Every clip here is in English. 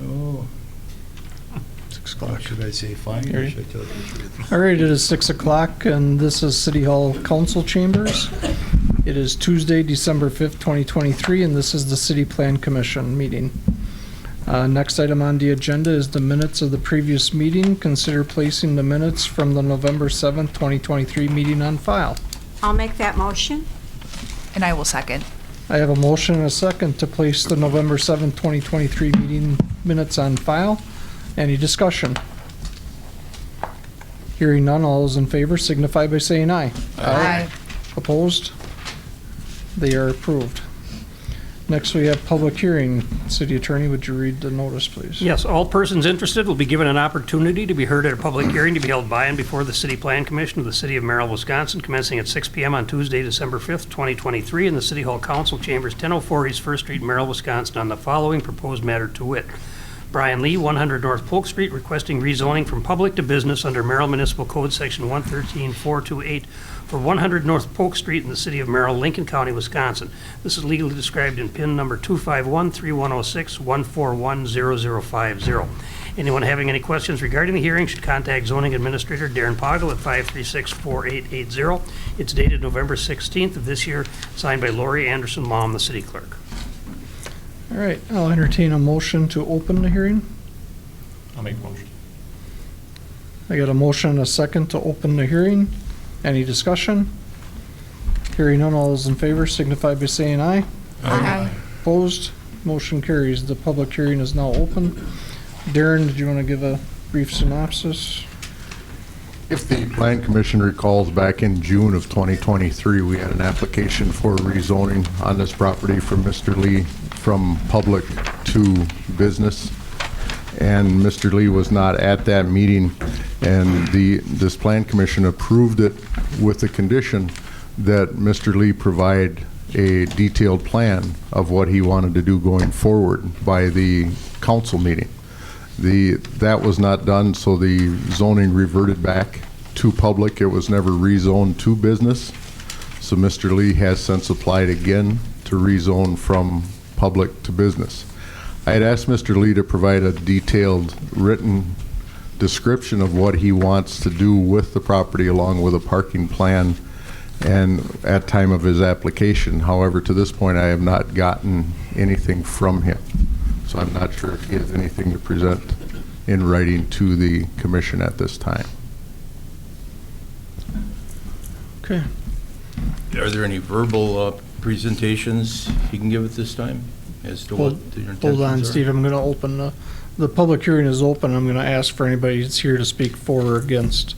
Oh. 6 o'clock. Should I say 5 or should I tell you the truth? All right, it is 6 o'clock, and this is City Hall Council Chambers. It is Tuesday, December 5th, 2023, and this is the City Plan Commission meeting. Next item on the agenda is the minutes of the previous meeting. Consider placing the minutes from the November 7th, 2023 meeting on file. I'll make that motion. And I will second. I have a motion and a second to place the November 7th, 2023 meeting minutes on file. Any discussion? Hearing none, all those in favor signify by saying aye. Aye. Opposed? They are approved. Next, we have public hearing. City Attorney, would you read the notice, please? Yes, all persons interested will be given an opportunity to be heard at a public hearing to be held by and before the City Plan Commission of the City of Merrill, Wisconsin, commencing at 6 p.m. on Tuesday, December 5th, 2023, in the City Hall Council Chambers, 1004 East 1st Street, Merrill, Wisconsin, on the following proposed matter to wit. Brian Lee, 100 North Polk Street, requesting rezoning from public to business under Merrill Municipal Code Section 113.428 for 100 North Polk Street in the City of Merrill, Lincoln County, Wisconsin. This is legally described in PIN number 251-3106-141-0050. Anyone having any questions regarding the hearing should contact Zoning Administrator Darren Poggle at 536-4880. It's dated November 16th of this year, signed by Lori Anderson Malm, the City Clerk. All right, I'll entertain a motion to open the hearing. I'll make a motion. I got a motion and a second to open the hearing. Any discussion? Hearing none, all those in favor signify by saying aye. Aye. Opposed? Motion carries. The public hearing is now open. Darren, did you want to give a brief synopsis? If the Plan Commission recalls, back in June of 2023, we had an application for rezoning on this property from Mr. Lee from public to business. And Mr. Lee was not at that meeting, and this Plan Commission approved it with the condition that Mr. Lee provide a detailed plan of what he wanted to do going forward by the council meeting. That was not done, so the zoning reverted back to public. It was never rezoned to business. So Mr. Lee has since applied again to rezone from public to business. I had asked Mr. Lee to provide a detailed written description of what he wants to do with the property along with a parking plan and at time of his application. However, to this point, I have not gotten anything from him. So I'm not sure if he has anything to present in writing to the commission at this time. Okay. Are there any verbal presentations you can give at this time as to what your intentions Hold on, are? Steve. I'm going to open the public hearing is open. I'm going to ask for anybody that's here to speak for or against.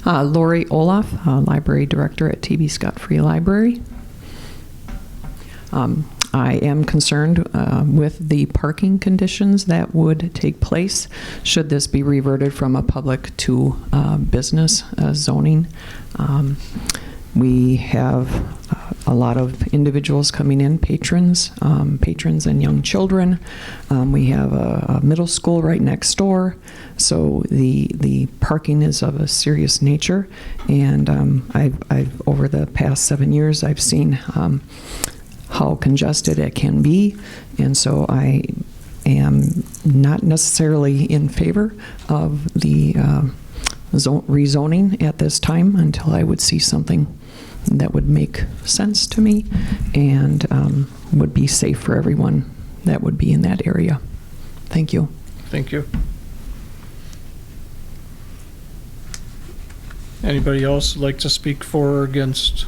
Lori Olaf, Library Director at TB Scott Free Library. I am concerned with the parking conditions that would take place should this be reverted from a public to business zoning. We have a lot of individuals coming in, patrons and young children. We have a middle school right next door, so the parking is of a serious nature. And I've over the past 7 years, I've seen how congested it can be, and so I am not necessarily in favor of the rezoning at this time until I would see something that would make sense to me and would be safe for everyone that would be in that area. Thank you. Thank you. Anybody else like to speak for or against?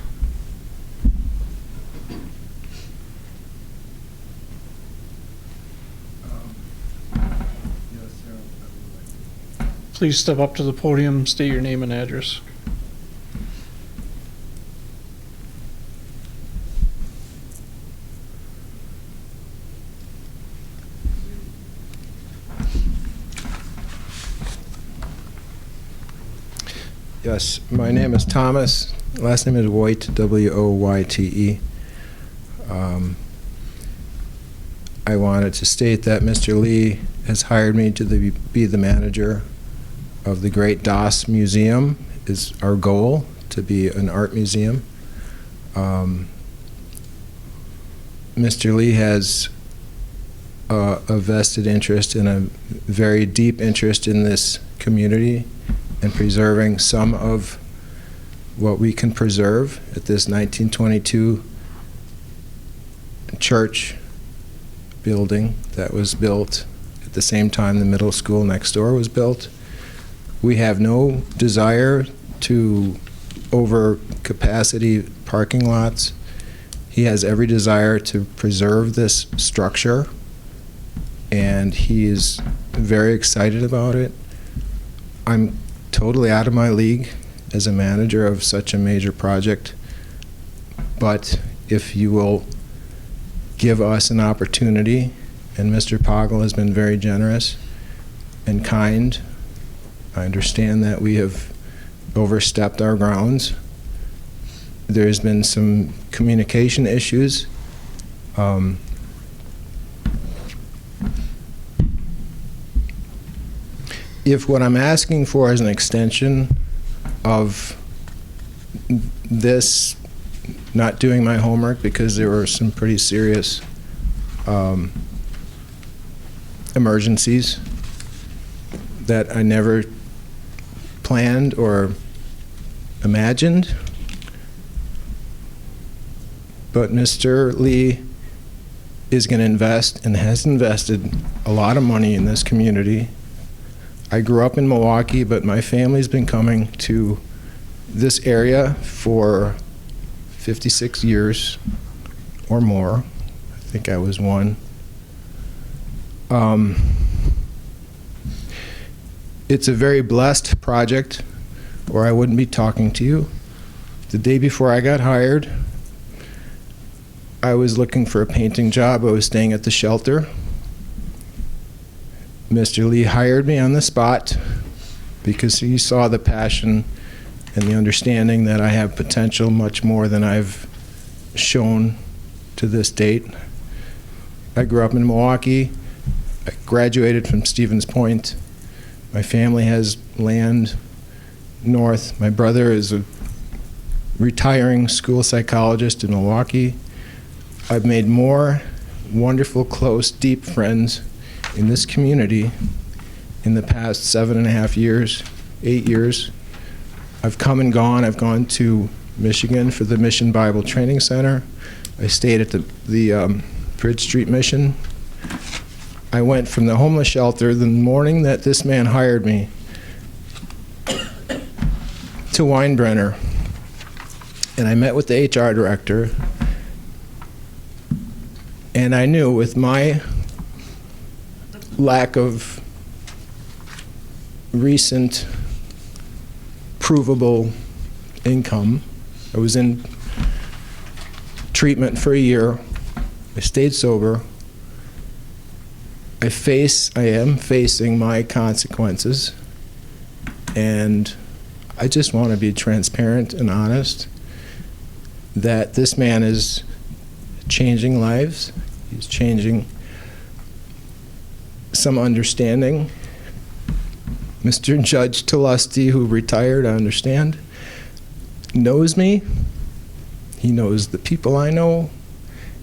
Please step up to the podium, state your name and address. Yes, my name is Thomas. Last name is Woyte, W-O-Y-T-E. I wanted to state that Mr. Lee has hired me to be the manager of the Great Doss Museum. Is our goal to be an art museum. Mr. Lee has a vested interest and a very deep interest in this community and preserving some of what we can preserve at this 1922 church building that was built at the same time the middle school next door was built. We have no desire to over capacity parking lots. He has every desire to preserve this structure, and he is very excited about it. I'm totally out of my league as a manager of such a major project, but if you will give us an opportunity, and Mr. Poggle has been very generous and kind. I understand that we have overstepped our grounds. There's been some communication issues. If what I'm asking for is an extension of this, not doing my homework because there were some pretty serious emergencies that I never planned or imagined. But Mr. Lee is going to invest and has invested a lot of money in this community. I grew up in Milwaukee, but my family's been coming to this area for 56 years or more. I think I was one. It's a very blessed project, or I wouldn't be talking to you. The day before I got hired, I was looking for a painting job. I was staying at the shelter. Mr. Lee hired me on the spot because he saw the passion and the understanding that I have potential much more than I've shown to this date. I grew up in Milwaukee. I graduated from Stevens Point. My family has land north. My brother is a retiring school psychologist in Milwaukee. I've made more wonderful, close, deep friends in this community in the past 7.5 years, 8 years. I've come and gone. I've gone to Michigan for the Mission Bible Training Center. I stayed at the Bridge Street Mission. I went from the homeless shelter the morning that this man hired me to Weinbrenner, and I met with the HR director, and I knew with my lack of recent provable income, I was in treatment for a year, I stayed sober, I am facing my consequences, and I just want to be transparent and honest that this man is changing lives. He's changing some understanding. Mr. Judge Talusty, who retired, I understand, knows me. He knows the people I know,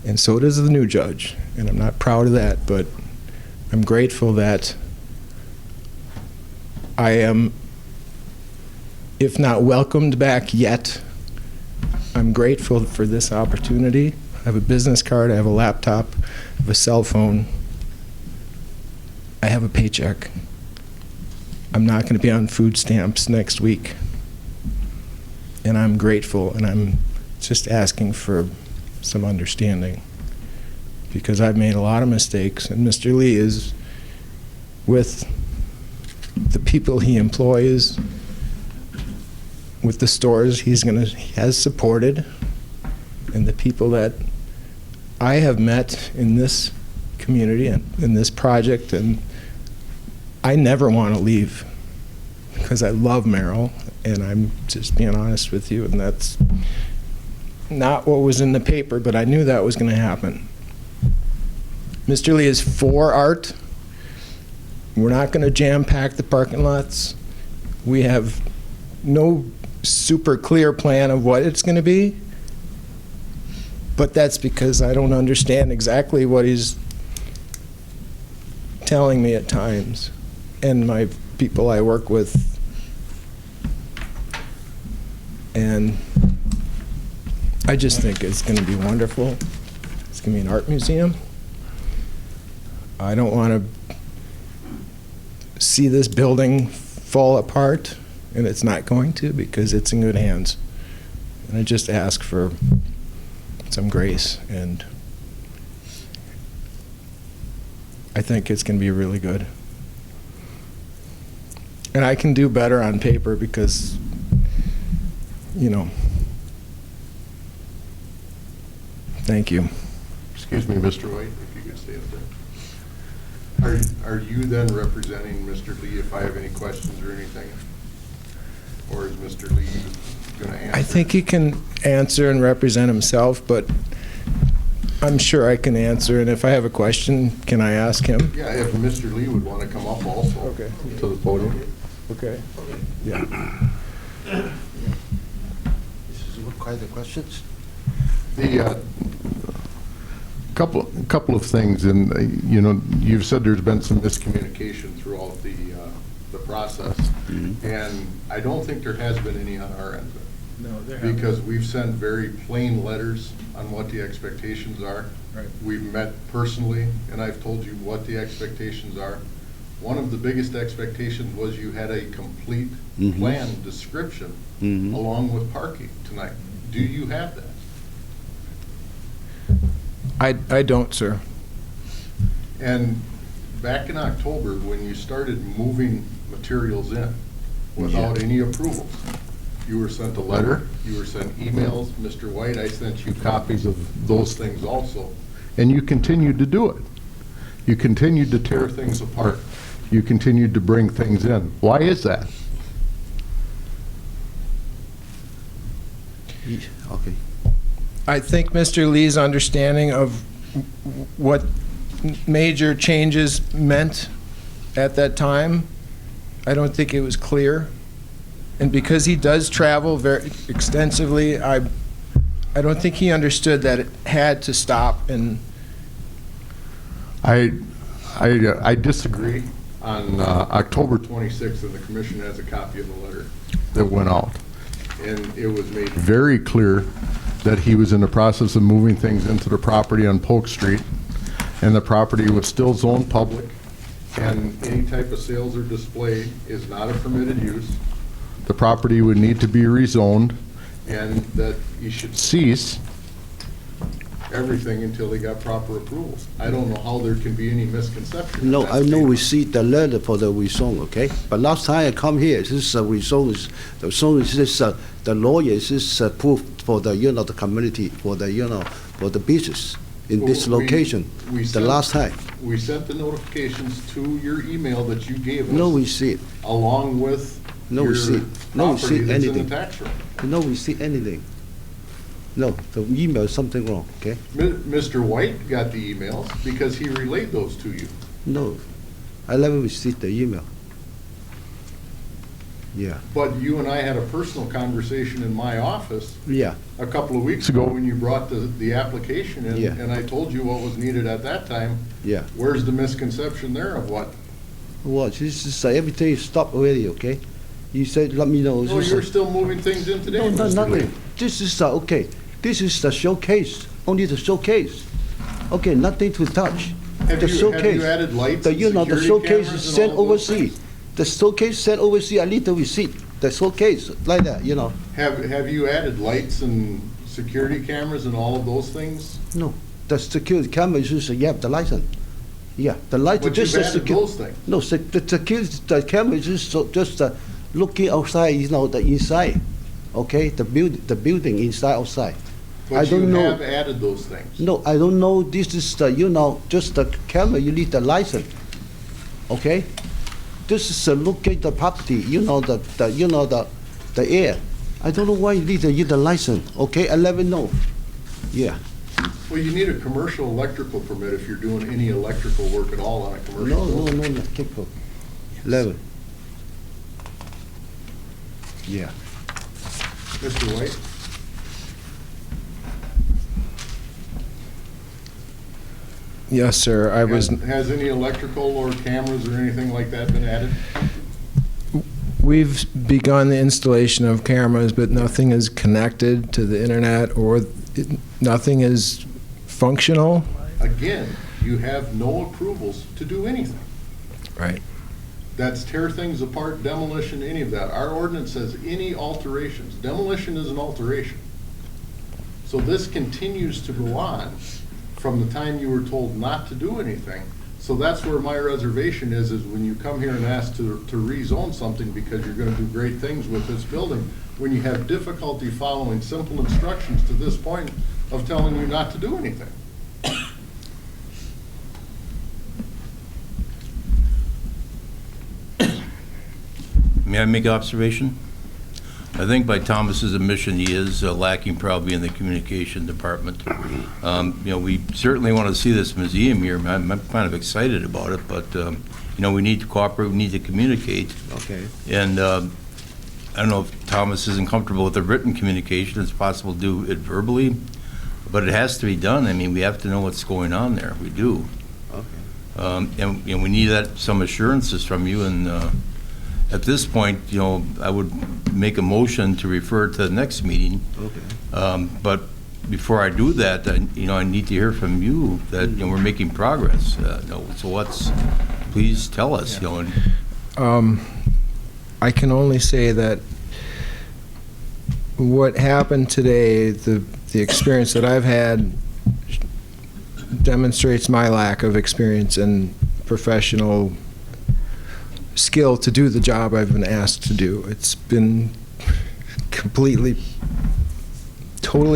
and so does the new judge. And I'm not proud of that, but I'm grateful that I am, if not welcomed back yet, I'm grateful for this opportunity. I have a business card, I have a laptop, I have a cell phone, I have a paycheck. I'm not going to be on food stamps next week. And I'm grateful, and I'm just asking for some understanding, because I've made a lot of mistakes, and Mr. Lee is, with the people he employs, with the stores he has supported, and the people that I have met in this community and in this project, and I never want to leave because I love Merrill, and I'm just being honest with you, and that's not what was in the paper, but I knew that was going to happen. Mr. Lee is for art. We're not going to jam pack the parking lots. We have no super clear plan of what it's going to be. But that's because I don't understand exactly what he's telling me at times. And my people I work with. And I just think it's going to be wonderful. It's going to be an art museum. I don't want to see this building fall apart, and it's not going to because it's in good hands. And I just ask for some grace, and I think it's going to be really good. And I can do better on paper because, you know, thank you. Excuse me, Mr. White, if you could stay up there. Are you then representing Mr. Lee if I have any questions or anything? Or is Mr. Lee going to answer? I think he can answer and represent himself, but I'm sure I can answer. And if I have a question, can I ask him? Yeah, if Mr. Lee would want to come up also. Okay. To the podium. Okay. Yeah. What kind of questions? The couple of things, and you know, you've said there's been some miscommunication throughout the process, and I don't think there has been any on our end. No, there Because we've sent very plain letters on what the expectations are. Right. We've met personally, and I've told you what the expectations are. One of the biggest expectations was you had a complete plan description along with parking tonight. Do you have that? I don't, sir. And back in October, when you started moving materials in without any approvals, you were sent a letter, you were sent emails. Mr. White, I sent you copies of those things also. And you continued to do it. You continued to tear things apart. You continued to bring things in. Why is that? Okay. I think Mr. Lee's understanding of what major changes meant at that time, I don't think it was clear. And because he does travel very extensively, I don't think he understood that it had to stop. And I disagree. On October 26th, and the commission has a copy of the letter that went out. And it was made very clear that he was in the process of moving things into the property on Polk Street, and the property was still zoned public, and any type of sales or display is not a permitted use. The property would need to be rezoned, and that he should cease everything until he got proper approvals. I don't know how there can be any misconception. No, That's I know the- we see the letter for the rezone, okay? But last time I come here, this rezone is, the zone is this, the lawyer is this approved for the, you know, the community, for the, you know, for the business in this Well, location, we the sent- last time. We sent the notifications to your email that you gave us. No, we see it. Along with No, we your see it. No, we see property that's in anything. the tax roll. No, we see anything. No, the email is something wrong, okay? Mr. White got the emails because he relayed those to you. No, I never received the email. Yeah, But you and I had a personal conversation in my office yeah, a couple of weeks ago when you brought the application in, Yeah. and I told you what was needed at that time. yeah. Where's the misconception there of what? What, this is, everything is stopped already, okay? You said, let me know. Oh, this is- you're still moving things in today, No, no, Mr. Lee. nothing. This is, okay, this is the showcase, only the showcase. Okay, nothing to touch. Have The you showcase. added lights The, and you know, the security showcase cameras is and sent all of those overseas. things? The showcase sent overseas, I need the receipt. The showcase, like that, you know. Have you added lights and security cameras and all of those things? No, the security camera is just, you have the license. Yeah, the light, But just you've the added security. those things. No, the security, the camera is just looking outside, you know, the inside, okay? The building inside, outside. I But you don't know. have added those things. No, I don't know, this is the, you know, just the camera, you need the license, okay? This is look at the property, you know, you know, the air. I don't know why you need the license, okay? I never know. Yeah. Well, you need a commercial electrical permit if you're doing any electrical work at all on a commercial No, building. no, kick off. Level. Yeah. Mr. White? Yes, sir. I was. Has any electrical or cameras or anything like that been added? We've begun the installation of cameras, but nothing is connected to the internet or nothing is functional. Again, you have no approvals to do anything. Right. That's tear things apart, demolition, any of that. Our ordinance says any alterations. Demolition is an alteration. So this continues to go on from the time you were told not to do anything. So that's where my reservation is when you come here and ask to rezone something because you're gonna do great things with this building, when you have difficulty following simple instructions to this point of telling you not to do anything. May I make an observation? I think by Thomas's admission, he is lacking probably in the communication department. We certainly want to see this museum here. I'm kind of excited about it, but, we need to cooperate, we need to communicate. Okay. And I don't know if Thomas isn't comfortable with the written communication. It's possible to do it verbally, but it has to be done. I mean, we have to know what's going on there. We do. Okay. And we need some assurances from you. And at this point, I would make a motion to refer to the next meeting. Okay. But before I do that, I need to hear from you that we're making progress. So please tell us. I can only say that what happened today, the experience that I've had demonstrates my lack of experience and professional skill to do the job I've been asked to do. It's been totally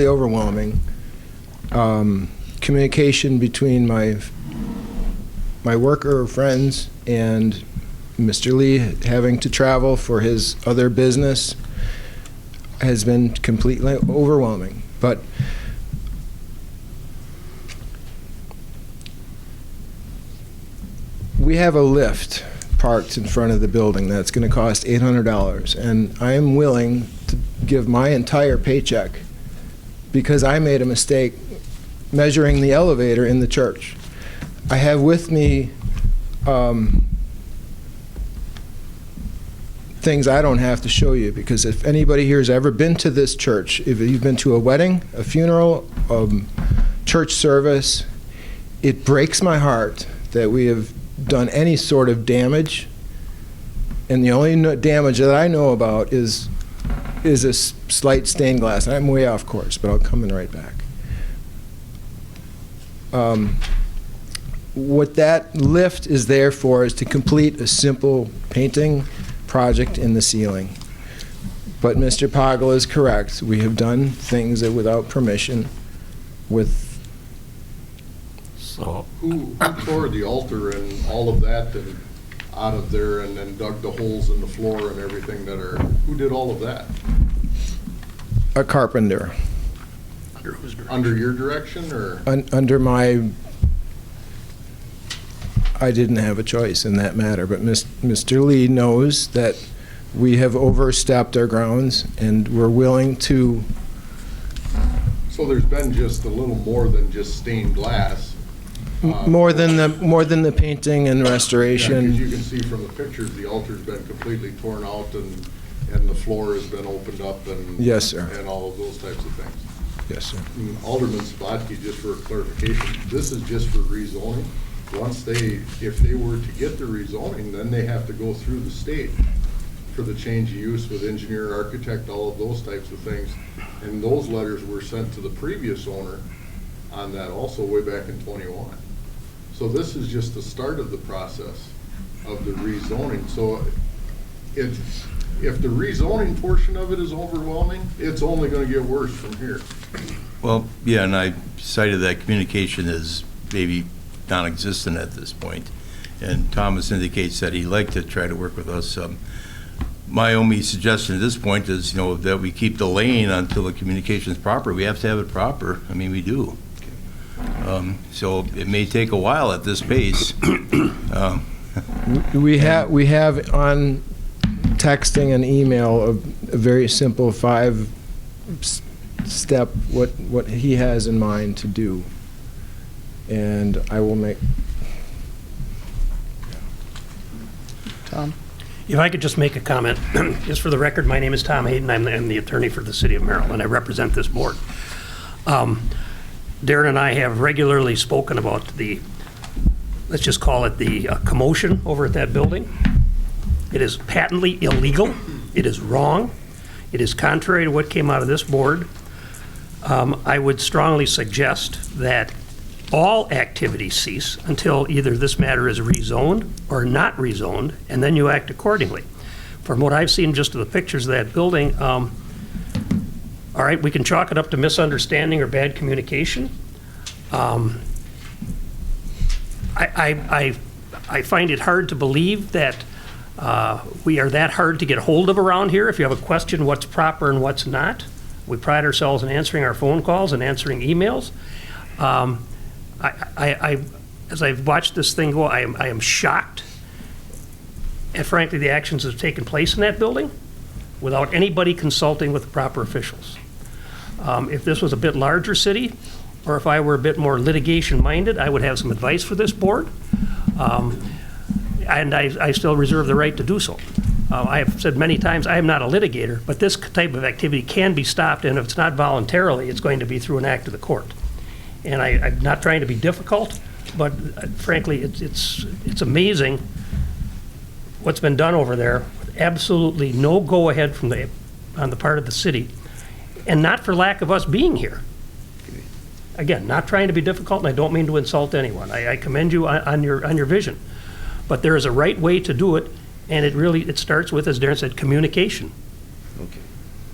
overwhelming. Communication between my worker friends and Mr. Lee having to travel for his other business has been completely overwhelming. But we have a lift parked in front of the building that's going to cost $800, and I am willing to give my entire paycheck because I made a mistake measuring the elevator in the church. I have with me things I don't have to show you, because if anybody here has ever been to this church, if you've been to a wedding, a funeral, church service, it breaks my heart that we have done any sort of damage, and the only damage that I know about is a slight stained glass. I'm way off course, but I'll come in right back. What that lift is there for is to complete a simple painting project in the ceiling. But Mr. Poggle is correct. We have done things that without permission with. So who tore the altar and all of that and out of there and then dug the holes in the floor and everything who did all of that? A carpenter. Under whose direction? Under your direction or? Under my, I didn't have a choice in that matter, but Mr. Lee knows that we have overstepped our grounds and we're willing to. So there's been just a little more than just stained glass. More than the painting and restoration. As you can see from the pictures, the altar's been completely torn out and the floor has been opened up and. Yes, sir. And all of those types of things. Yes, sir. Alderman Sabatke, just for clarification, this is just for rezoning. If they were to get the rezoning, then they have to go through the state for the change of use with engineer, architect, all of those types of things. And those letters were sent to the previous owner on that also way back in '21. So this is just the start of the process of the rezoning. So if the rezoning portion of it is overwhelming, it's only going to get worse from here. Well, yeah, and I cited that communication is maybe non-existent at this point. And Thomas indicates that he'd like to try to work with us. My only suggestion at this point is, that we keep delaying until the communication is proper. We have to have it proper. I mean, we do. So it may take a while at this pace. We have on texting and email a very simple 5-step what he has in mind to do. And I will make. Tom? If I could just make a comment, just for the record, my name is Tom Hayden. I'm the attorney for the City of Merrill, and I represent this board. Darren and I have regularly spoken about the, let's just call it the commotion over at that building. It is patently illegal. It is wrong. It is contrary to what came out of this board. I would strongly suggest that all activities cease until either this matter is rezoned or not rezoned, and then you act accordingly. From what I've seen just of the pictures of that building, all right, we can chalk it up to misunderstanding or bad communication. I find it hard to believe that we are that hard to get hold of around here. If you have a question, what's proper and what's not. We pride ourselves in answering our phone calls and answering emails. As I've watched this thing go, I am shocked at, frankly, the actions that have taken place in that building without anybody consulting with the proper officials. If this was a bit larger city, or if I were a bit more litigation-minded, I would have some advice for this board, and I still reserve the right to do so. I have said many times, I am not a litigator, but this type of activity can be stopped, and if it's not voluntarily, it's going to be through an act of the court. And I'm not trying to be difficult, but frankly, it's amazing what's been done over there with absolutely no go-ahead on the part of the city, and not for lack of us being here. Again, not trying to be difficult, and I don't mean to insult anyone. I commend you on your vision, but there is a right way to do it, and it starts with, as Darren said, communication. Okay.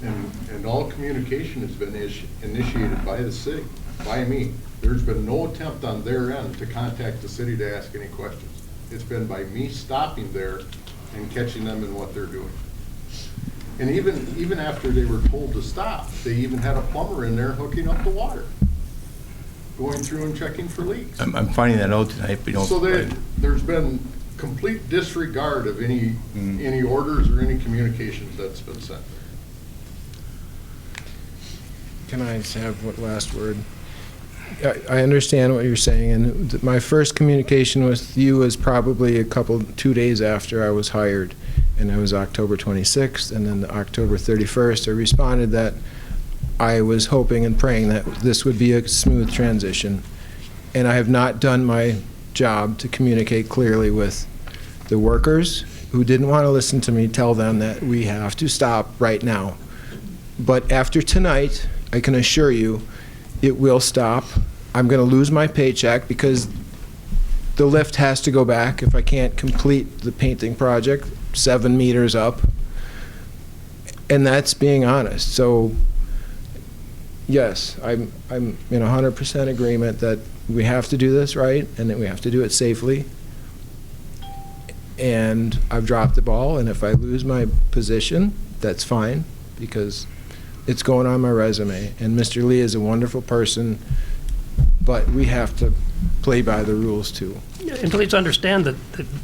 And all communication has been initiated by the city, by me. There's been no attempt on their end to contact the city to ask any questions. It's been by me stopping there and catching them in what they're doing. And even after they were told to stop, they even had a plumber in there hooking up the water, going through and checking for leaks. I'm finding that out tonight, but So there's been complete disregard of any orders or any communications that's been sent. Can I just have one last word? I understand what you're saying, and my first communication with you was probably 2 days after I was hired, and it was October 26th, and then October 31st, I responded that I was hoping and praying that this would be a smooth transition, and I have not done my job to communicate clearly with the workers who didn't want to listen to me tell them that we have to stop right now. But after tonight, I can assure you, it will stop. I'm going to lose my paycheck because the lift has to go back if I can't complete the painting project 7 meters up. And that's being honest. So, yes, I'm in 100% agreement that we have to do this right and that we have to do it safely. And I've dropped the ball, and if I lose my position, that's fine, because it's going on my resume. And Mr. Lee is a wonderful person, but we have to play by the rules too. And please understand that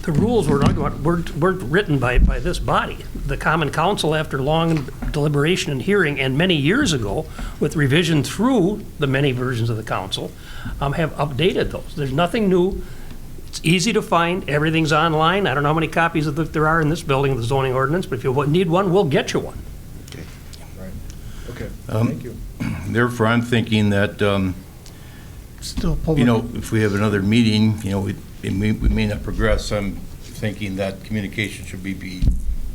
the rules we're talking about weren't written by this body. The Common Council, after long deliberation and hearing, and many years ago, with revision through the many versions of the council, have updated those. There's nothing new. It's easy to find. Everything's online. I don't know how many copies there are in this building of the zoning ordinance, but if you need one, we'll get you one. Okay, thank you. therefore, I'm thinking that, Still public. if we have another meeting, we may not progress. I'm thinking that communication should be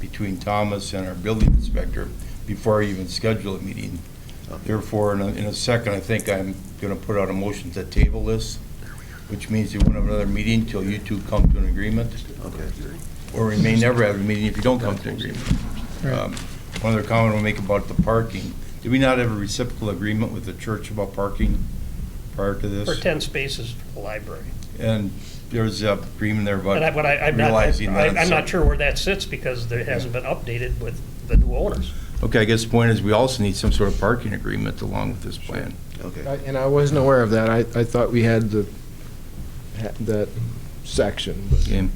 between Thomas and our building inspector before I even schedule a meeting. Therefore, in a second, I think I'm going to put out a motion to table this, which means you won't have another meeting until you two come to an agreement. Okay. Or we may never have a meeting if you don't come to an agreement. One other comment I'll make about the parking. Did we not have a reciprocal agreement with the church about parking prior to this? For 10 spaces for the library. And there's an agreement there about I'm realizing that. not sure where that sits because it hasn't been updated with the new owners. Okay, I guess the point is we also need some sort of parking agreement along with this plan. Okay. And I wasn't aware of that. I thought we had that section, but Okay.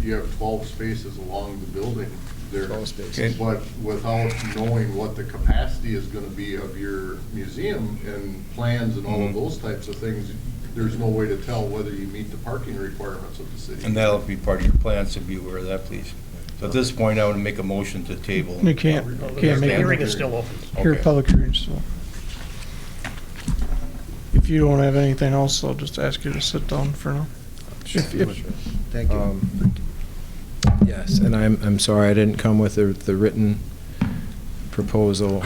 You have 12 spaces along the building there. 12 spaces. Okay. But without knowing what the capacity is gonna be of your museum and plans and all of those types of things, there's no way to tell whether you meet the parking requirements of the city. And that'll be part of your plan, so be aware of that, please. So at this point, I would make a motion to table. You can't The make hearing it. is still open. Here, Okay. public hearing still. If you don't have anything else, I'll just ask you to sit down for now. If- Thank you. Yes, and I'm sorry I didn't come with the written proposal.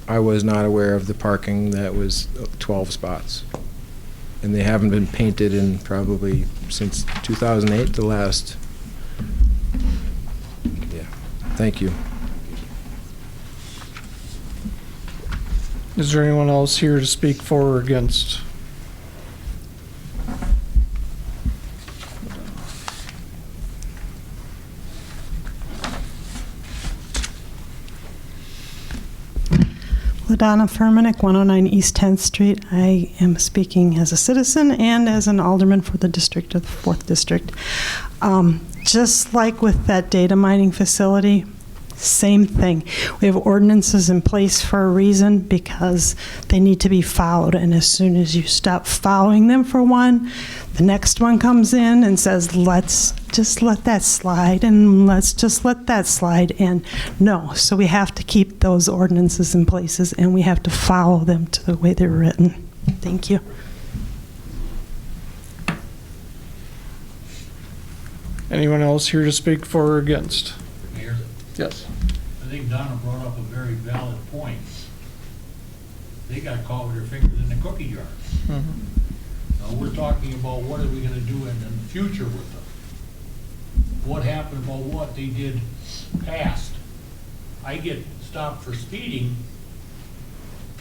I was not aware of the parking that was 12 spots. And they haven't been painted in probably since 2008, the last. Yeah, thank you. Is there anyone else here to speak for or against? LaDonna Furmanek, 109 East 10th Street. I am speaking as a citizen and as an alderman for the district of the 4th District. Just like with that data mining facility, same thing. We have ordinances in place for a reason because they need to be followed. And as soon as you stop following them for one, the next one comes in and says, let's just let that slide and let's just let that slide. And no, so we have to keep those ordinances in places and we have to follow them to the way they're written. Thank you. Anyone else here to speak for or against? Mayor, Yes. I think Donna brought up a very valid point. They got caught with their fingers in the cookie jar. Now, we're talking about what are we gonna do in the future with them? What happened about what they did past? I get stopped for speeding.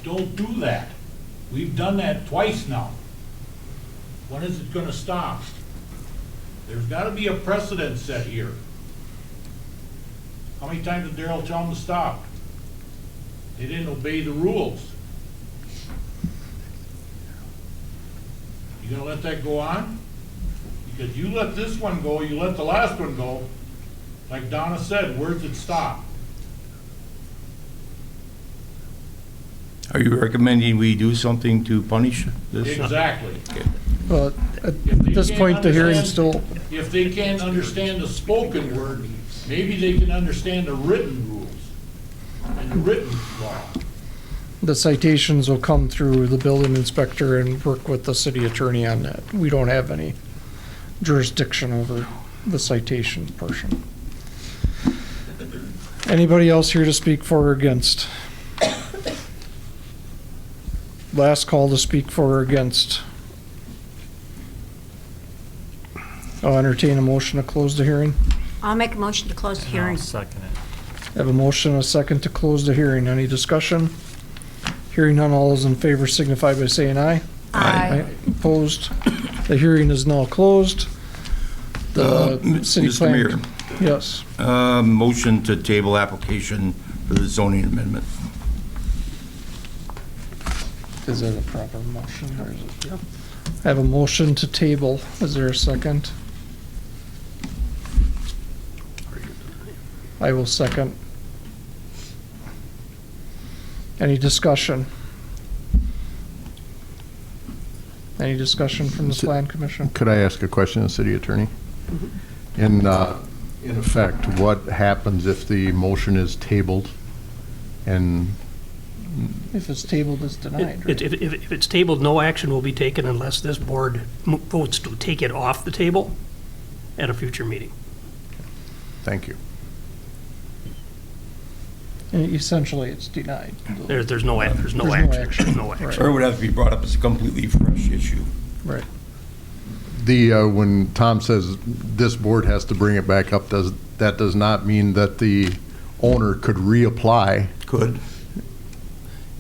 Don't do that. We've done that twice now. When is it gonna stop? There's gotta be a precedent set here. How many times did Darrell tell them to stop? They didn't obey the rules. You gonna let that go on? Because you let this one go, you let the last one go. Like Donna said, where's it stop? Are you recommending we do something to punish this? Exactly. Well, at If they this can't point, the hearing's understand- still, If they can't understand the spoken word, maybe they can understand the written rules and the written law. the citations will come through the building inspector and work with the city attorney on that. We don't have any jurisdiction over the citation portion. Anybody else here to speak for or against? Last call to speak for or against. I'll entertain a motion to close the hearing. I'll make a motion to close the hearing. Have a motion and a second to close the hearing. Any discussion? Hearing none, all those in favor signify by saying aye. Aye. Opposed? The hearing is now closed. The city Mr. plan. Mayor, Yes. motion to table application for the zoning amendment. Is that a proper motion or is it? I have a motion to table. Is there a second? I will second. Any discussion? Any discussion from the plan commission? Could I ask a question of the city attorney? In effect, what happens if the motion is tabled and If it's tabled, it's denied, right? If it's tabled, no action will be taken unless this board votes to take it off the table at a future meeting. thank you. And essentially, it's denied. There's no action. There's no action. There's no action. Or it would have to be brought up as a completely fresh issue. Right. When Tom says this board has to bring it back up, that does not mean that the owner could reapply? Could.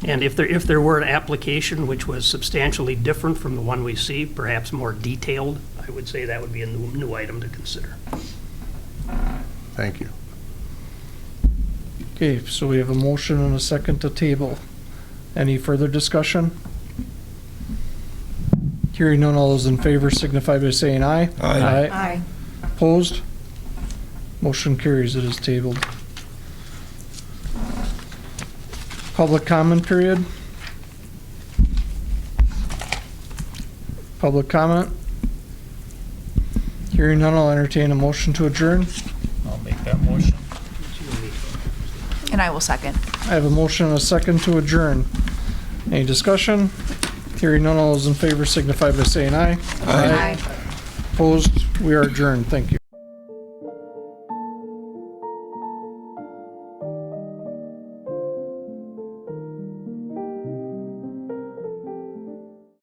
And if there were an application which was substantially different from the one we see, perhaps more detailed, I would say that would be a new item to consider. Thank you. Okay, so we have a motion and a second to table. Any further discussion? Hearing none, all those in favor signify by saying aye. Aye. Aye. Opposed? Motion carries, it is tabled. Public comment period? Public comment? Hearing none, I'll entertain a motion to adjourn. I'll make that motion. And I will second. I have a motion and a second to adjourn. Any discussion? Hearing none, all those in favor signify by saying aye. Aye. Opposed? We are adjourned. Thank you.